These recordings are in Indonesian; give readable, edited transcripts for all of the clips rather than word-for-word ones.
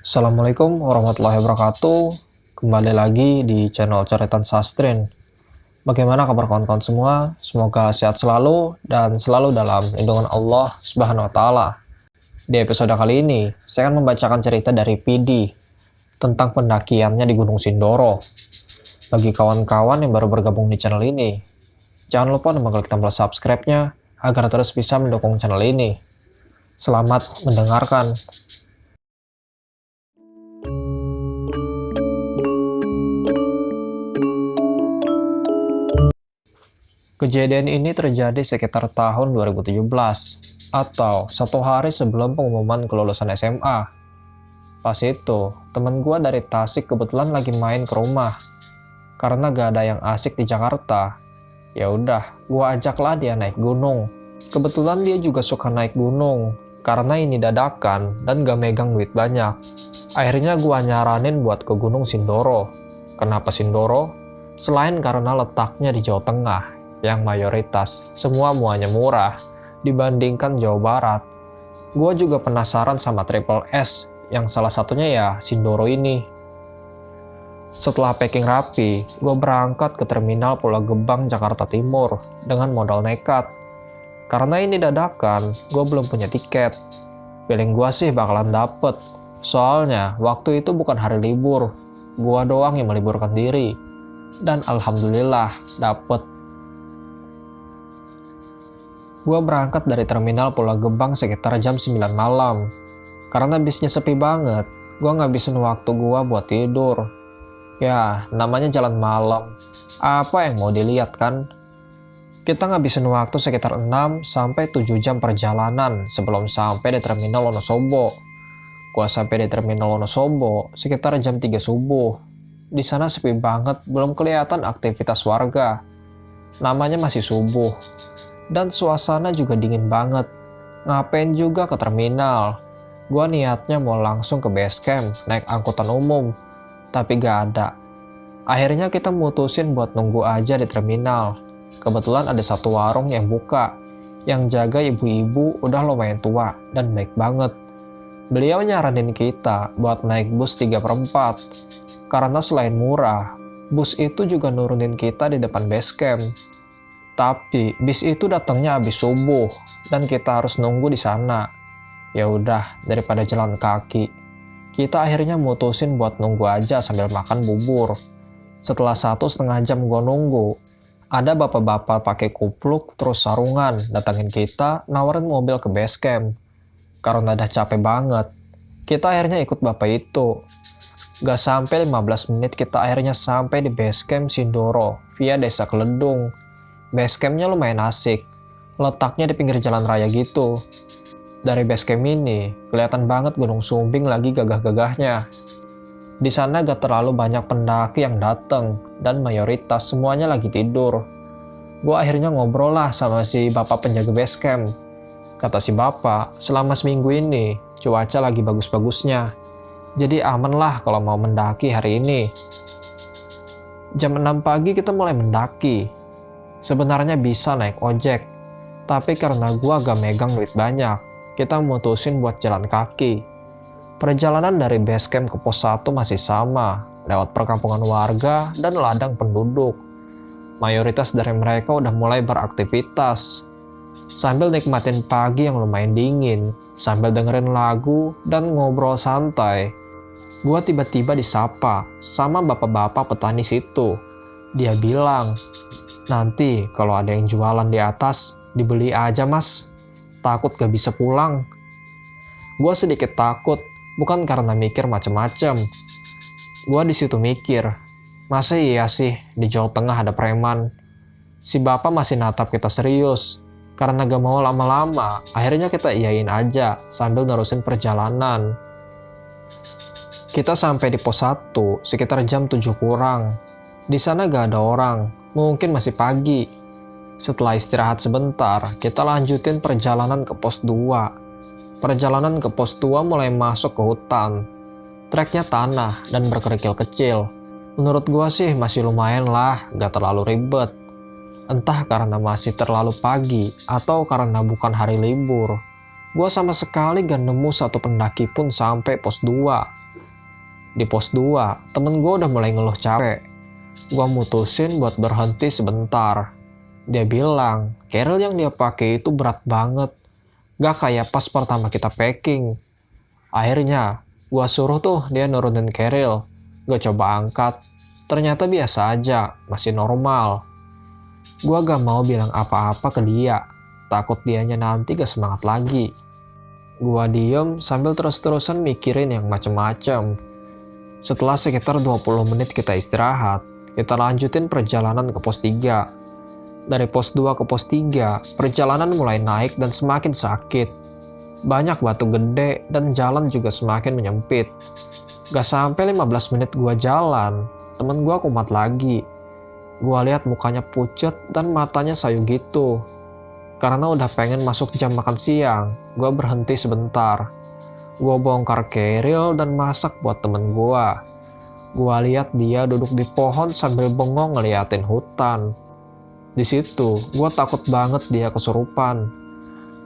Assalamualaikum warahmatullahi wabarakatuh. Kembali lagi di channel Coretan Sastrin. Bagaimana kabar kawan-kawan semua? Semoga sehat selalu dan selalu dalam lindungan Allah Subhanahu wa taala. Di episode kali ini, saya akan membacakan cerita dari PD tentang pendakiannya di Gunung Sindoro. Bagi kawan-kawan yang baru bergabung di channel ini, jangan lupa mengklik tombol subscribe-nya agar terus bisa mendukung channel ini. Selamat mendengarkan. Kejadian ini terjadi sekitar tahun 2017 atau satu hari sebelum pengumuman kelulusan SMA. Pas itu, temen gue dari Tasik kebetulan lagi main ke rumah. Karena gak ada yang asik di Jakarta, ya udah, gue ajaklah dia naik gunung. Kebetulan dia juga suka naik gunung, karena ini dadakan dan gak megang duit banyak. Akhirnya gue nyaranin buat ke Gunung Sindoro. Kenapa Sindoro? Selain karena letaknya di Jawa Tengah, yang mayoritas semuanya murah dibandingkan Jawa Barat. Gue juga penasaran sama Triple S, yang salah satunya ya Sindoro ini. Setelah packing rapi, gue berangkat ke terminal Pulau Gebang, Jakarta Timur dengan modal nekat. Karena ini dadakan, gue belum punya tiket. Feeling gue sih bakalan dapet, soalnya waktu itu bukan hari libur, gue doang yang meliburkan diri. Dan alhamdulillah dapet. Gue berangkat dari terminal Pulau Gebang sekitar jam 9 malam. Karena bisnya sepi banget, gue ngabisin waktu gue buat tidur. Ya, namanya jalan malam. Apa yang mau dilihat kan? Kita ngabisin waktu sekitar 6-7 jam perjalanan sebelum sampai di terminal Wonosobo. Gue sampai di terminal Wonosobo sekitar jam 3 subuh. Di sana sepi banget, belum kelihatan aktivitas warga. Namanya masih subuh. Dan suasana juga dingin banget. Ngapain juga ke terminal? Gua niatnya mau langsung ke base camp, naik angkutan umum. Tapi gak ada. Akhirnya kita mutusin buat nunggu aja di terminal. Kebetulan ada satu warung yang buka. Yang jaga ibu-ibu udah lumayan tua dan baik banget. Beliau nyaranin kita buat naik bus 3/4. Karena selain murah, bus itu juga nurunin kita di depan base camp. Tapi bis itu datangnya habis subuh dan kita harus nunggu di sana. Ya udah, daripada jalan kaki, kita akhirnya mutusin buat nunggu aja sambil makan bubur. Setelah 1,5 jam gua nunggu, ada bapak-bapak pakai kupluk terus sarungan datangin kita nawarin mobil ke base camp. Karena udah capek banget, kita akhirnya ikut bapak itu. Gak sampai 15 menit kita akhirnya sampai di base camp Sindoro via Desa Keledung. Base campnya lumayan asik, letaknya di pinggir jalan raya gitu. Dari base camp ini, kelihatan banget Gunung Sumbing lagi gagah-gagahnya. Di sana gak terlalu banyak pendaki yang datang, dan mayoritas semuanya lagi tidur. Gue akhirnya ngobrol lah sama si bapak penjaga base camp. Kata si bapak, selama seminggu ini, cuaca lagi bagus-bagusnya. Jadi aman lah kalau mau mendaki hari ini. Jam 6 pagi kita mulai mendaki. Sebenarnya bisa naik ojek, tapi karena gua gak megang duit banyak, kita mutusin buat jalan kaki. Perjalanan dari base camp ke pos 1 masih sama, lewat perkampungan warga dan ladang penduduk. Mayoritas dari mereka udah mulai beraktivitas. Sambil nikmatin pagi yang lumayan dingin, sambil dengerin lagu dan ngobrol santai, gua tiba-tiba disapa sama bapak-bapak petani situ. Dia bilang, "Nanti kalau ada yang jualan di atas, dibeli aja mas. Takut gak bisa pulang." Gue sedikit takut, bukan karena mikir macem-macem. Gue di situ mikir, masa iya sih di Jawa Tengah ada preman? Si bapak masih natap kita serius. Karena gak mau lama-lama, akhirnya kita iyain aja sambil nerusin perjalanan. Kita sampai di pos 1 sekitar jam 7 kurang. Di sana gak ada orang. Mungkin masih pagi. Setelah istirahat sebentar, kita lanjutin perjalanan ke pos 2. Perjalanan ke pos 2 mulai masuk ke hutan. Treknya tanah dan berkerikil kecil. Menurut gua sih masih lumayan lah, gak terlalu ribet. Entah karena masih terlalu pagi atau karena bukan hari libur. Gua sama sekali gak nemu satu pendaki pun sampai pos 2. Di pos 2, temen gue udah mulai ngeluh capek. Gue mutusin buat berhenti sebentar. Dia bilang, carrier yang dia pakai itu berat banget. Gak kayak pas pertama kita packing. Akhirnya, gue suruh tuh dia nurunin carrier. Gue coba angkat. Ternyata biasa aja, masih normal. Gue gak mau bilang apa-apa ke dia. Takut dianya nanti gak semangat lagi. Gue diem sambil terus-terusan mikirin yang macem-macem. Setelah sekitar 20 menit kita istirahat, kita lanjutin perjalanan ke pos 3. Dari pos 2 ke pos 3, perjalanan mulai naik dan semakin sakit. Banyak batu gede dan jalan juga semakin menyempit. Gak sampai 15 menit gua jalan, temen gua kumat lagi. Gua lihat mukanya pucet dan matanya sayu gitu. Karena udah pengen masuk jam makan siang, gua berhenti sebentar. Gua bongkar keril dan masak buat temen gua. Gua lihat dia duduk di pohon sambil bengong ngeliatin hutan. Di situ, gua takut banget dia kesurupan.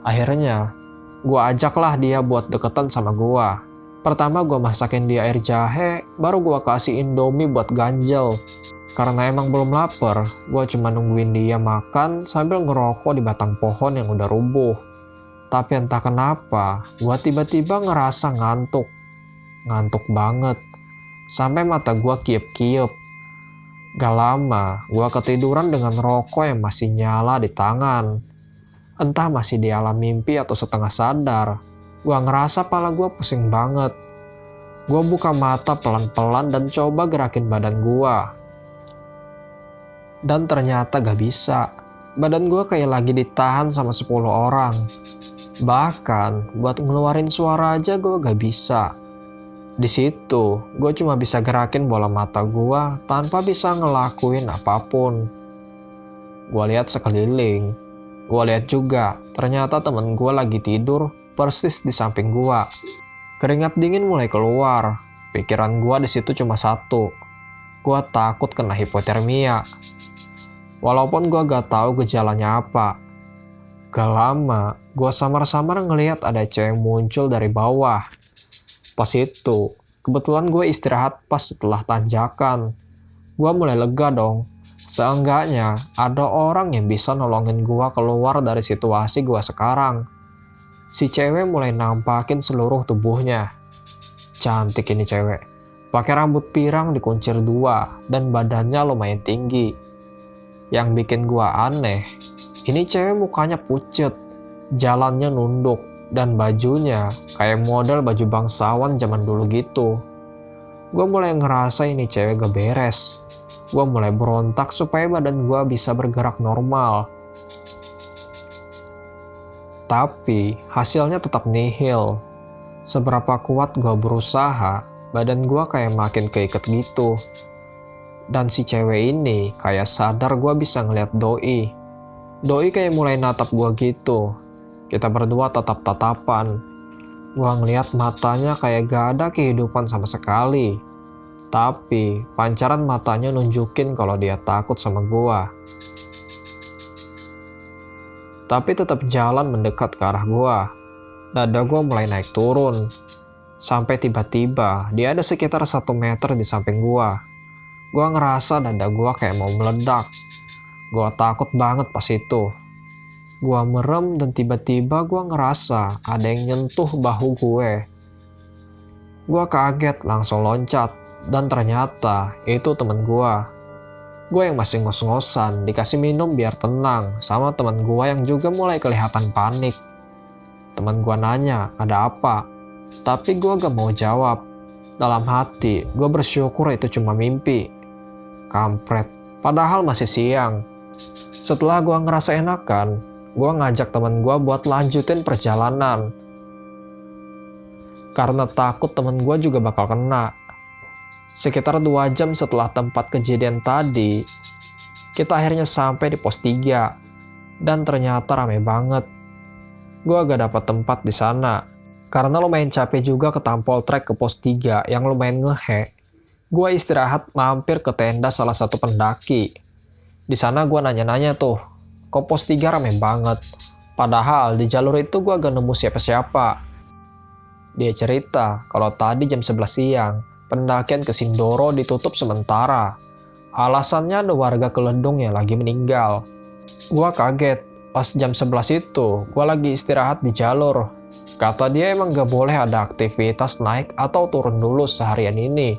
Akhirnya, gua ajaklah dia buat deketan sama gua. Pertama gua masakin dia air jahe, baru gua kasih Indomie buat ganjel. Karena emang belum lapar, gua cuma nungguin dia makan sambil ngerokok di batang pohon yang udah rubuh. Tapi entah kenapa, gua tiba-tiba ngerasa ngantuk. Ngantuk banget. Sampai mata gua kiep-kiep. Gak lama, gua ketiduran dengan rokok yang masih nyala di tangan. Entah masih di alam mimpi atau setengah sadar, gua ngerasa pala gua pusing banget. Gua buka mata pelan-pelan dan coba gerakin badan gua. Dan ternyata gak bisa. Badan gua kayak lagi ditahan sama 10 orang. Bahkan, buat ngeluarin suara aja gua gak bisa. Di situ, gue cuma bisa gerakin bola mata gue tanpa bisa ngelakuin apapun. Gue lihat sekeliling. Gue lihat juga, ternyata temen gue lagi tidur persis di samping gue. Keringat dingin mulai keluar. Pikiran gue di situ cuma satu. Gue takut kena hipotermia. Walaupun gue gak tahu gejalanya apa. Gak lama, gue samar-samar ngelihat ada cewek muncul dari bawah. Pas itu, kebetulan gue istirahat pas setelah tanjakan. Gue mulai lega dong. Seenggaknya ada orang yang bisa nolongin gue keluar dari situasi gue sekarang. Si cewek mulai nampakin seluruh tubuhnya. Cantik ini cewek. Pakai rambut pirang dikuncir 2 dan badannya lumayan tinggi. Yang bikin gue aneh, ini cewek mukanya pucet, jalannya nunduk. Dan bajunya kayak model baju bangsawan zaman dulu gitu. Gue mulai ngerasa ini cewek gak beres. Gue mulai berontak supaya badan gue bisa bergerak normal. Tapi hasilnya tetap nihil. Seberapa kuat gue berusaha, badan gue kayak makin keiket gitu. Dan si cewek ini kayak sadar gue bisa ngeliat doi. Doi kayak mulai natap gue gitu. Kita berdua tatap-tatapan. Gua ngeliat matanya kayak gak ada kehidupan sama sekali. Tapi pancaran matanya nunjukin kalau dia takut sama gua. Tapi tetap jalan mendekat ke arah gua. Dada gua mulai naik turun. Sampai tiba-tiba dia ada sekitar 1 meter di samping gua. Gua ngerasa dada gua kayak mau meledak. Gua takut banget pas itu. Gua merem dan tiba-tiba gua ngerasa ada yang nyentuh bahu gue. Gua kaget langsung loncat dan ternyata itu temen gua. Gue yang masih ngos-ngosan dikasih minum biar tenang sama temen gua yang juga mulai kelihatan panik. Temen gua nanya ada apa, tapi gua gak mau jawab. Dalam hati gua bersyukur itu cuma mimpi. Kampret, padahal masih siang. Setelah gua ngerasa enakan, gue ngajak temen gue buat lanjutin perjalanan. Karena takut temen gue juga bakal kena. Sekitar 2 jam setelah tempat kejadian tadi, kita akhirnya sampai di pos 3. Dan ternyata rame banget. Gue gak dapat tempat di sana. Karena lumayan capek juga ketampol trek ke pos 3 yang lumayan ngehe. Gue istirahat mampir ke tenda salah satu pendaki. Di sana gue nanya-nanya tuh. Kok pos 3 rame banget. Padahal di jalur itu gue gak nemu siapa-siapa. Dia cerita kalau tadi jam 11 siang, pendakian ke Sindoro ditutup sementara. Alasannya ada warga Keledong yang lagi meninggal. Gua kaget, pas jam 11 itu, gua lagi istirahat di jalur. Kata dia emang gak boleh ada aktivitas naik atau turun dulu seharian ini.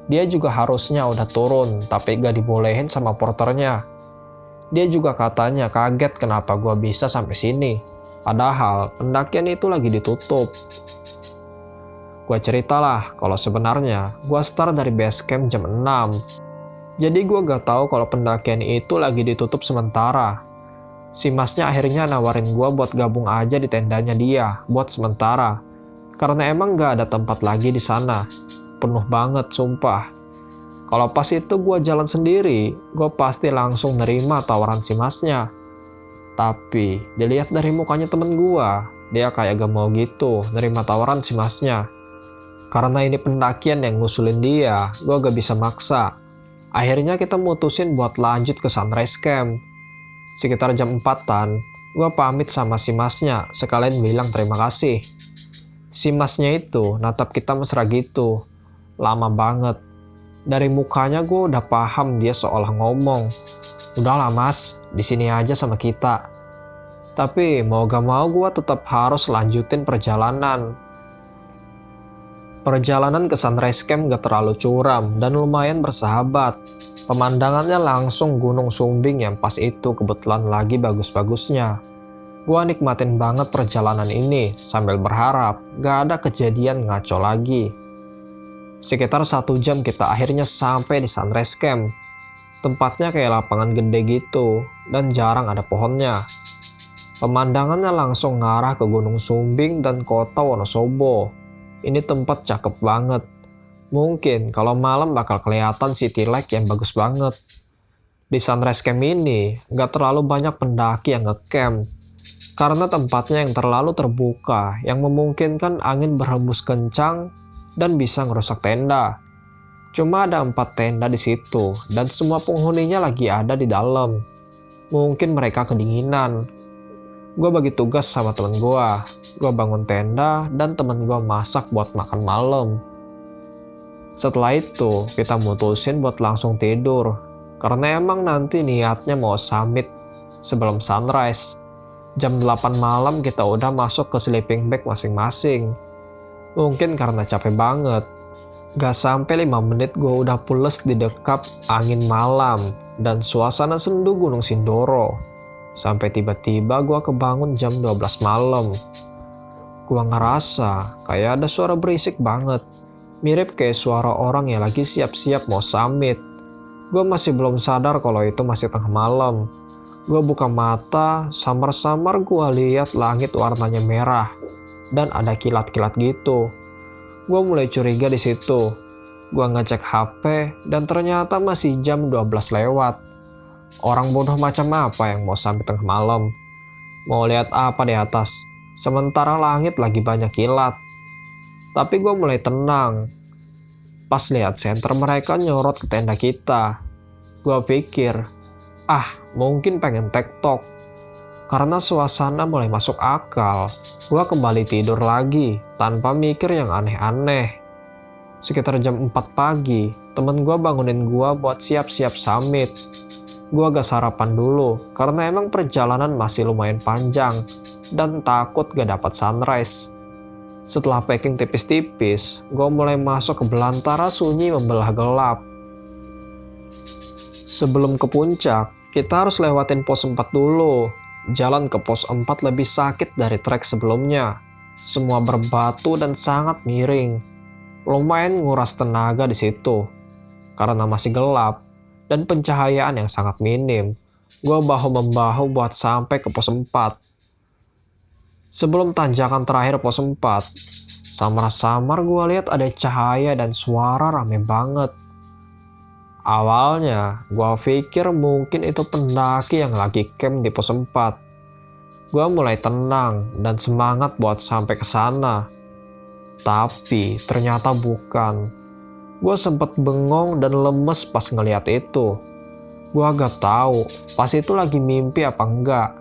Dia juga harusnya udah turun, tapi gak dibolehin sama porternya. Dia juga katanya kaget kenapa gua bisa sampai sini. Padahal pendakian itu lagi ditutup. Gua ceritalah kalau sebenarnya gua start dari base camp jam 6. Jadi gue gak tahu kalau pendakian itu lagi ditutup sementara. Si masnya akhirnya nawarin gue buat gabung aja di tendanya dia buat sementara. Karena emang gak ada tempat lagi di sana. Penuh banget sumpah. Kalau pas itu gue jalan sendiri, gue pasti langsung nerima tawaran si masnya. Tapi dilihat dari mukanya temen gue, dia kayak gak mau gitu nerima tawaran si masnya. Karena ini pendakian yang ngusulin dia, gue gak bisa maksa. Akhirnya kita mutusin buat lanjut ke Sunrise Camp. Sekitar jam 4-an, gue pamit sama si masnya sekalian bilang terima kasih. Si masnya itu natap kita mesra gitu. Lama banget. Dari mukanya gue udah paham dia seolah ngomong, "Udahlah mas, di sini aja sama kita." Tapi mau gak mau gue tetap harus lanjutin perjalanan. Perjalanan ke Sunrise Camp gak terlalu curam dan lumayan bersahabat. Pemandangannya langsung Gunung Sumbing yang pas itu kebetulan lagi bagus-bagusnya. Gua nikmatin banget perjalanan ini sambil berharap gak ada kejadian ngaco lagi. Sekitar 1 jam kita akhirnya sampai di Sunrise Camp. Tempatnya kayak lapangan gede gitu dan jarang ada pohonnya. Pemandangannya langsung ngarah ke Gunung Sumbing dan kota Wonosobo. Ini tempat cakep banget. Mungkin kalau malam bakal kelihatan city light yang bagus banget. Di Sunrise Camp ini gak terlalu banyak pendaki yang ngecamp. Karena tempatnya yang terlalu terbuka yang memungkinkan angin berhembus kencang dan bisa ngerusak tenda. Cuma ada 4 tenda di situ dan semua penghuninya lagi ada di dalam. Mungkin mereka kedinginan. Gue bagi tugas sama temen gue. Gue bangun tenda dan temen gue masak buat makan malam. Setelah itu kita mutusin buat langsung tidur. Karena emang nanti niatnya mau summit sebelum sunrise. Jam 8 malam kita udah masuk ke sleeping bag masing-masing. Mungkin karena capek banget. Gak sampai 5 menit gue udah pules di dekap angin malam dan suasana sendu Gunung Sindoro. Sampai tiba-tiba gue kebangun jam 12 malam. Gue ngerasa kayak ada suara berisik banget. Mirip kayak suara orang yang lagi siap-siap mau summit. Gue masih belum sadar kalau itu masih tengah malam. Gue buka mata, samar-samar gue lihat langit warnanya merah. Dan ada kilat-kilat gitu. Gue mulai curiga di situ. Gue ngecek HP dan ternyata masih jam 12 lewat. Orang bodoh macam apa yang mau sampai tengah malam? Mau lihat apa di atas? Sementara langit lagi banyak kilat. Tapi gue mulai tenang. Pas lihat senter mereka nyorot ke tenda kita. Gue pikir, mungkin pengen tektok. Karena suasana mulai masuk akal, gue kembali tidur lagi tanpa mikir yang aneh-aneh. Sekitar jam 4 pagi, temen gue bangunin gue buat siap-siap summit. Gue agak sarapan dulu karena emang perjalanan masih lumayan panjang dan takut gak dapat sunrise. Setelah packing tipis-tipis, gue mulai masuk ke belantara sunyi membelah gelap. Sebelum ke puncak, kita harus lewatin pos 4 dulu. Jalan ke pos 4 lebih sakit dari trek sebelumnya. Semua berbatu dan sangat miring. Lumayan nguras tenaga di situ. Karena masih gelap dan pencahayaan yang sangat minim, gue bahu-membahu buat sampai ke pos 4. Sebelum tanjakan terakhir pos 4, samar-samar gue lihat ada cahaya dan suara rame banget. Awalnya, gue pikir mungkin itu pendaki yang lagi camp di pos 4. Gue mulai tenang dan semangat buat sampai ke sana. Tapi ternyata bukan. Gue sempet bengong dan lemes pas ngeliat itu. Gue agak tahu pas itu lagi mimpi apa enggak.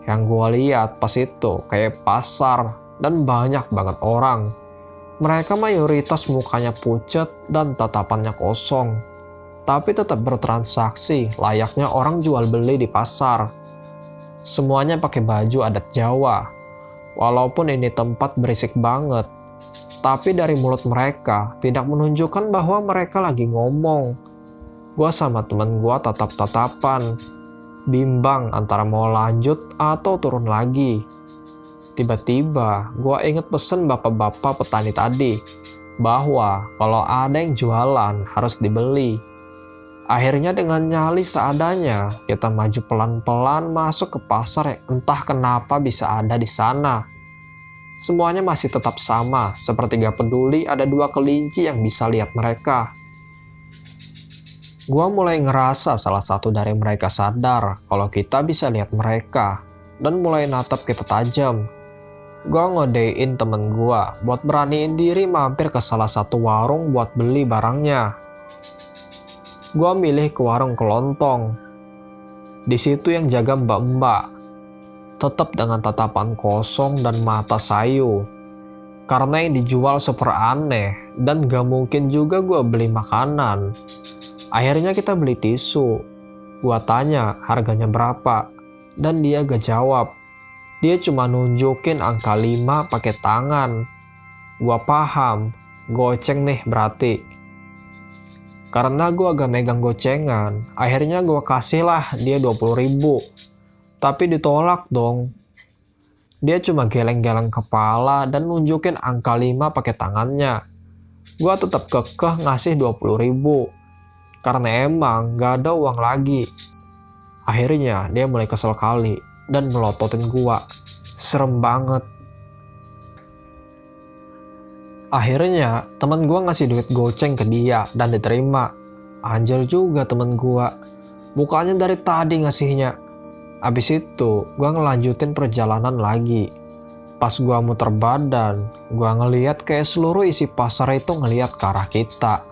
Yang gue lihat pas itu kayak pasar dan banyak banget orang. Mereka mayoritas mukanya pucat dan tatapannya kosong, tapi tetap bertransaksi layaknya orang jual beli di pasar. Semuanya pakai baju adat Jawa. Walaupun ini tempat berisik banget, tapi dari mulut mereka tidak menunjukkan bahwa mereka lagi ngomong. Gua sama temen gua tatap-tatapan, bimbang antara mau lanjut atau turun lagi. Tiba-tiba gua inget pesen bapak-bapak petani tadi, bahwa kalau ada yang jualan harus dibeli. Akhirnya dengan nyali seadanya, kita maju pelan-pelan masuk ke pasar yang entah kenapa bisa ada di sana. Semuanya masih tetap sama, seperti gak peduli ada 2 kelinci yang bisa lihat mereka. Gua mulai ngerasa salah satu dari mereka sadar kalau kita bisa lihat mereka, dan mulai natap kita tajam. Gua ngodein temen gua buat beraniin diri mampir ke salah satu warung buat beli barangnya. Gua milih ke warung kelontong. Di situ yang jaga mbak-mbak, tetap dengan tatapan kosong dan mata sayu. Karena yang dijual super aneh dan gak mungkin juga gua beli makanan. Akhirnya kita beli tisu. Gua tanya harganya berapa, dan dia gak jawab. Dia cuma nunjukin angka 5 pakai tangan. Gua paham, goceng nih berarti. Karena gua agak megang gocengan, akhirnya gua kasihlah dia 20.000. Tapi ditolak dong. Dia cuma geleng-geleng kepala dan nunjukin angka 5 pakai tangannya. Gua tetap kekeh ngasih 20.000. Karena emang gak ada uang lagi. Akhirnya dia mulai kesel kali dan melototin gua. Serem banget. Akhirnya temen gua ngasih duit goceng ke dia dan diterima. Anjir juga temen gua. Mukanya dari tadi ngasihnya. Abis itu gua ngelanjutin perjalanan lagi. Pas gua muter badan, gua ngeliat kayak seluruh isi pasar itu ngeliat ke arah kita.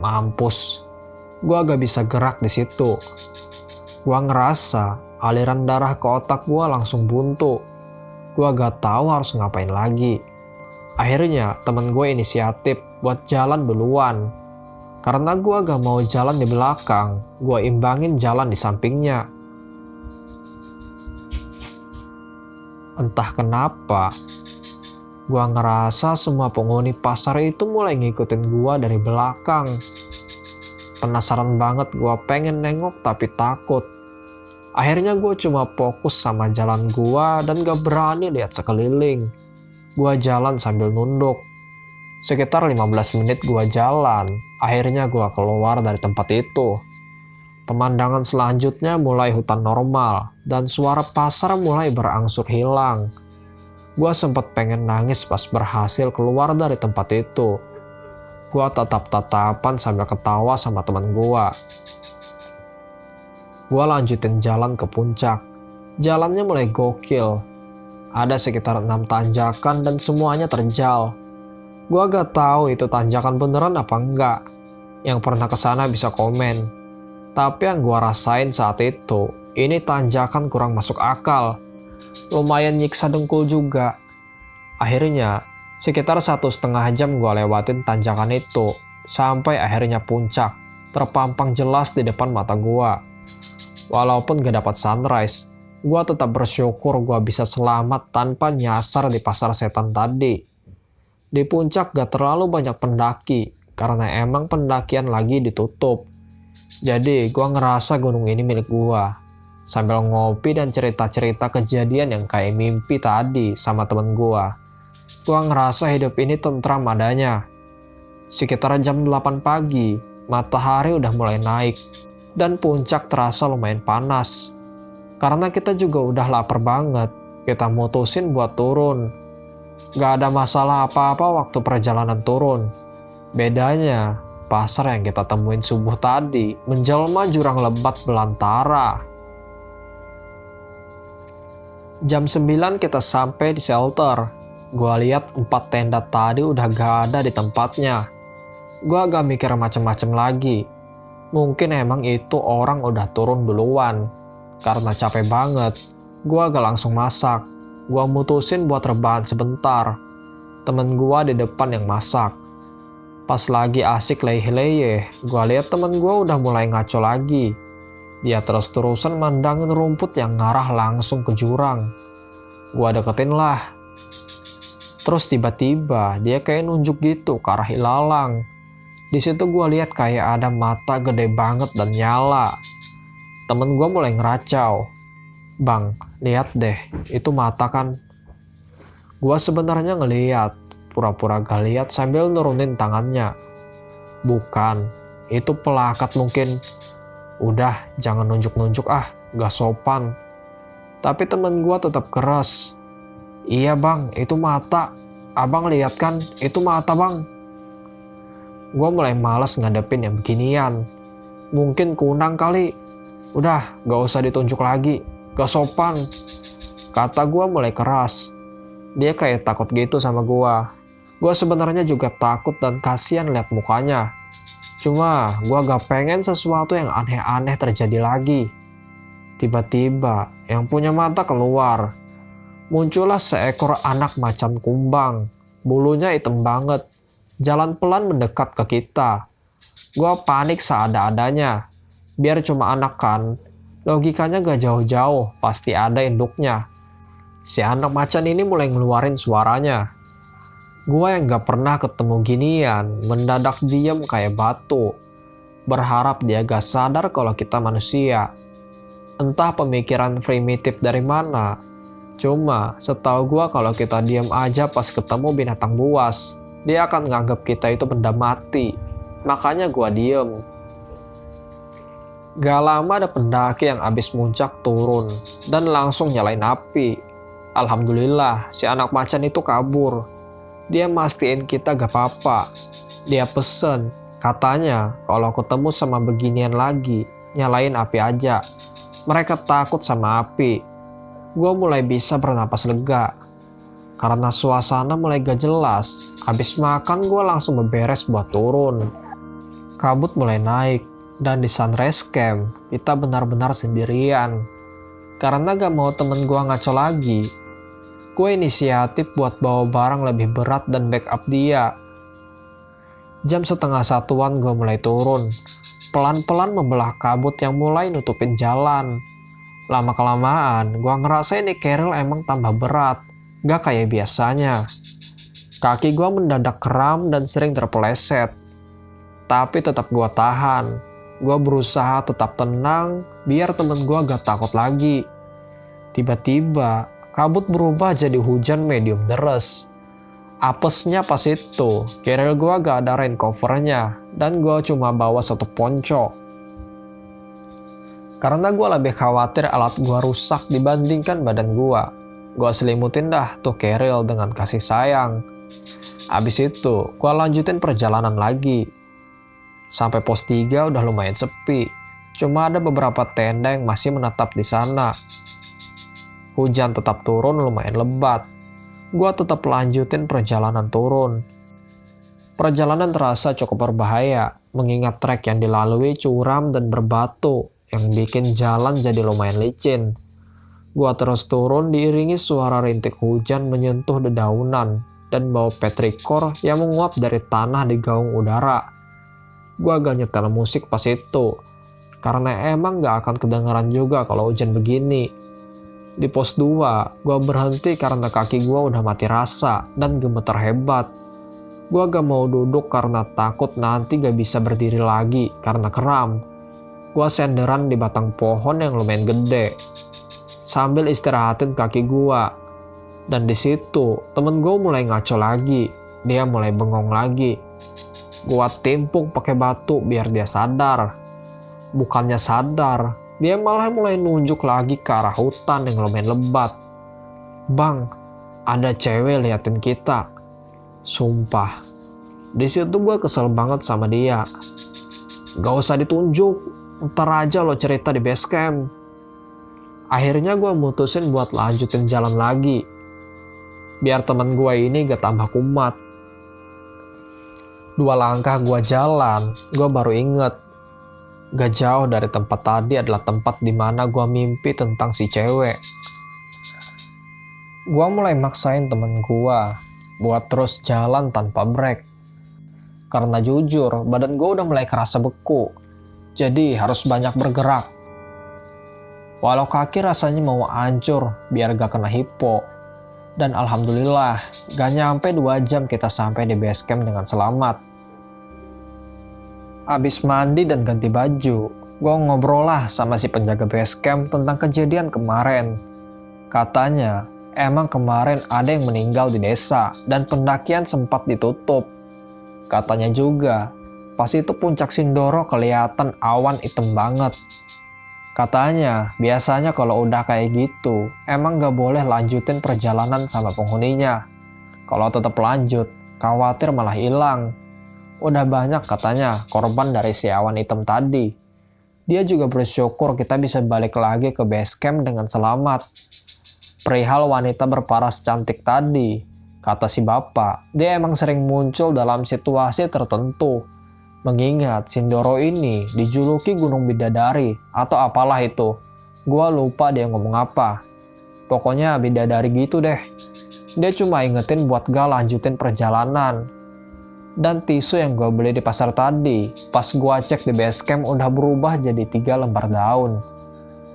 Mampus. Gua gak bisa gerak di situ. Gua ngerasa aliran darah ke otak gua langsung buntu. Gua gak tahu harus ngapain lagi. Akhirnya temen gue inisiatif buat jalan duluan. Karena gua gak mau jalan di belakang, gua imbangin jalan di sampingnya. Entah kenapa, gua ngerasa semua penghuni pasar itu mulai ngikutin gua dari belakang. Penasaran banget, gua pengen nengok tapi takut. Akhirnya gue cuma fokus sama jalan gua dan gak berani lihat sekeliling. Gua jalan sambil nunduk. Sekitar 15 menit gua jalan, akhirnya gua keluar dari tempat itu. Pemandangan selanjutnya mulai hutan normal, dan suara pasar mulai berangsur hilang. Gua sempet pengen nangis pas berhasil keluar dari tempat itu. Gua tatap-tatapan sambil ketawa sama teman gua. Gua lanjutin jalan ke puncak. Jalannya mulai gokil. Ada sekitar 6 tanjakan dan semuanya terjal. Gua gak tahu itu tanjakan beneran apa enggak. Yang pernah kesana bisa komen. Tapi yang gua rasain saat itu, ini tanjakan kurang masuk akal. Lumayan nyiksa dengkul juga. Akhirnya, sekitar 1,5 jam gua lewatin tanjakan itu, sampai akhirnya puncak, terpampang jelas di depan mata gua. Walaupun gak dapat sunrise, gua tetap bersyukur gua bisa selamat tanpa nyasar di pasar setan tadi. Di puncak gak terlalu banyak pendaki, karena emang pendakian lagi ditutup. Jadi gua ngerasa gunung ini milik gua. Sambil ngopi dan cerita-cerita kejadian yang kayak mimpi tadi sama temen gua. Gua ngerasa hidup ini tentram adanya. Sekitar jam 8 pagi, matahari udah mulai naik. Dan puncak terasa lumayan panas. Karena kita juga udah lapar banget, kita mutusin buat turun. Gak ada masalah apa-apa waktu perjalanan turun. Bedanya, pasar yang kita temuin subuh tadi menjelma jurang lebat belantara. Jam 9 kita sampai di shelter. Gua lihat 4 tenda tadi udah gak ada di tempatnya. Gua agak mikir macem-macem lagi. Mungkin emang itu orang udah turun duluan. Karena capek banget, gua agak langsung masak. Gua mutusin buat rebahan sebentar. Temen gua di depan yang masak. Pas lagi asik leyeh-leyeh, gua lihat temen gua udah mulai ngaco lagi. Dia terus-terusan mandangin rumput yang ngarah langsung ke jurang. Gua deketin lah. Terus tiba-tiba dia kayak nunjuk gitu ke arah ilalang. Di situ gua lihat kayak ada mata gede banget dan nyala. Temen gua mulai ngeracau. Bang, lihat deh, itu mata kan? Gua sebenarnya ngeliat, pura-pura gak lihat sambil nurunin tangannya. Bukan, itu pelakat mungkin. Udah, jangan nunjuk-nunjuk gak sopan. Tapi temen gua tetap keras. Iya bang, itu mata. Abang lihat kan, itu mata bang. Gua mulai malas ngadepin yang beginian. Mungkin kunang kali. Udah, gak usah ditunjuk lagi. Gak sopan. Kata gua mulai keras. Dia kayak takut gitu sama gua. Gua sebenarnya juga takut dan kasihan lihat mukanya. Cuma gua gak pengen sesuatu yang aneh-aneh terjadi lagi. Tiba-tiba yang punya mata keluar. Muncullah seekor anak macan kumbang. Bulunya hitam banget. Jalan pelan mendekat ke kita. Gua panik seada-adanya. Biar cuma anak kan. Logikanya gak jauh-jauh. Pasti ada induknya. Si anak macan ini mulai ngeluarin suaranya. Gua yang gak pernah ketemu ginian, mendadak diem kayak batu. Berharap dia gak sadar kalau kita manusia. Entah pemikiran primitif dari mana. Cuma setahu gua kalau kita diem aja pas ketemu binatang buas, dia akan nganggap kita itu benda mati. Makanya gua diem. Gak lama ada pendaki yang abis muncak turun dan langsung nyalain api. Alhamdulillah si anak macan itu kabur. Dia mastiin kita gak apa-apa. Dia pesen, katanya kalau ketemu sama beginian lagi, nyalain api aja. Mereka takut sama api. Gue mulai bisa bernapas lega. Karena suasana mulai gak jelas, habis makan gue langsung beberes buat turun. Kabut mulai naik, dan di sunrise camp, kita benar-benar sendirian. Karena gak mau temen gue ngaco lagi, gue inisiatif buat bawa barang lebih berat dan backup dia. Jam 12:30 gue mulai turun. Pelan-pelan membelah kabut yang mulai nutupin jalan. Lama-kelamaan gue ngerasa ini keril emang tambah berat. Gak kayak biasanya. Kaki gue mendadak kram dan sering terpeleset. Tapi tetap gue tahan. Gue berusaha tetap tenang biar temen gue gak takut lagi. Tiba-tiba kabut berubah jadi hujan medium deres. Apesnya pas itu, keril gue gak ada rain covernya dan gue cuma bawa satu ponco. Karena gue lebih khawatir alat gue rusak dibandingkan badan gue selimutin dah tuh keril dengan kasih sayang. Abis itu, gue lanjutin perjalanan lagi. Sampai pos 3 udah lumayan sepi. Cuma ada beberapa tenda yang masih menetap di sana. Hujan tetap turun lumayan lebat. Gua tetap lanjutin perjalanan turun. Perjalanan terasa cukup berbahaya, mengingat trek yang dilalui curam dan berbatu, yang bikin jalan jadi lumayan licin. Gua terus turun diiringi suara rintik hujan menyentuh dedaunan, dan bau petrikor yang menguap dari tanah di gaung udara. Gua gak nyetel musik pas itu, karena emang gak akan kedengaran juga kalau hujan begini. Di pos 2, gue berhenti karena kaki gue udah mati rasa dan gemeter hebat. Gue gak mau duduk karena takut nanti gak bisa berdiri lagi karena kram. Gue senderan di batang pohon yang lumayan gede, sambil istirahatin kaki gue. Dan di situ temen gue mulai ngaco lagi, dia mulai bengong lagi. Gue timpuk pakai batu biar dia sadar. Bukannya sadar, dia malah mulai nunjuk lagi ke arah hutan yang lumayan lebat. Bang, ada cewek liatin kita. Sumpah. Di situ gue kesel banget sama dia. Gak usah ditunjuk, ntar aja lo cerita di base camp. Akhirnya gue mutusin buat lanjutin jalan lagi. Biar temen gue ini gak tambah kumat. 2 langkah gue jalan, gue baru inget. Gak jauh dari tempat tadi adalah tempat dimana gue mimpi tentang si cewek. Gue mulai maksain temen gue buat terus jalan tanpa break. Karena jujur, badan gue udah mulai kerasa beku, jadi harus banyak bergerak. Walau kaki rasanya mau hancur biar gak kena hipo. Dan alhamdulillah, gak nyampe 2 jam kita sampai di base camp dengan selamat. Abis mandi dan ganti baju, gue ngobrol lah sama si penjaga base camp tentang kejadian kemarin. Katanya, emang kemarin ada yang meninggal di desa dan pendakian sempat ditutup. Katanya juga, pas itu puncak Sindoro kelihatan awan hitam banget. Katanya, biasanya kalau udah kayak gitu, emang gak boleh lanjutin perjalanan sama penghuninya. Kalau tetap lanjut, khawatir malah hilang. Udah banyak katanya korban dari si awan hitam tadi. Dia juga bersyukur kita bisa balik lagi ke base camp dengan selamat. Perihal wanita berparas cantik tadi, kata si bapak, dia emang sering muncul dalam situasi tertentu. Mengingat Sindoro ini dijuluki Gunung Bidadari atau apalah itu. Gua lupa dia ngomong apa. Pokoknya bidadari gitu deh. Dia cuma ingetin buat gak lanjutin perjalanan. Dan tisu yang gue beli di pasar tadi, pas gua cek di base camp udah berubah jadi 3 lembar daun.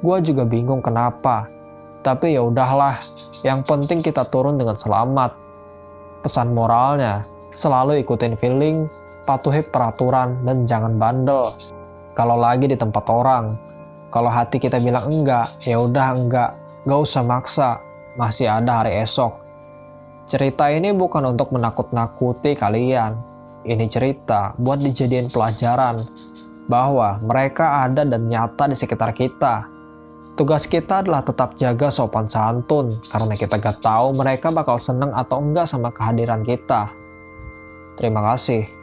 Gua juga bingung kenapa. Tapi ya udahlah, yang penting kita turun dengan selamat. Pesan moralnya, selalu ikutin feeling, patuhi peraturan, dan jangan bandel. Kalau lagi di tempat orang, kalau hati kita bilang enggak, ya udah enggak, gak usah maksa, masih ada hari esok. Cerita ini bukan untuk menakut-nakuti kalian. Ini cerita buat dijadiin pelajaran bahwa mereka ada dan nyata di sekitar kita. Tugas kita adalah tetap jaga sopan santun karena kita gak tahu mereka bakal seneng atau enggak sama kehadiran kita. Terima kasih.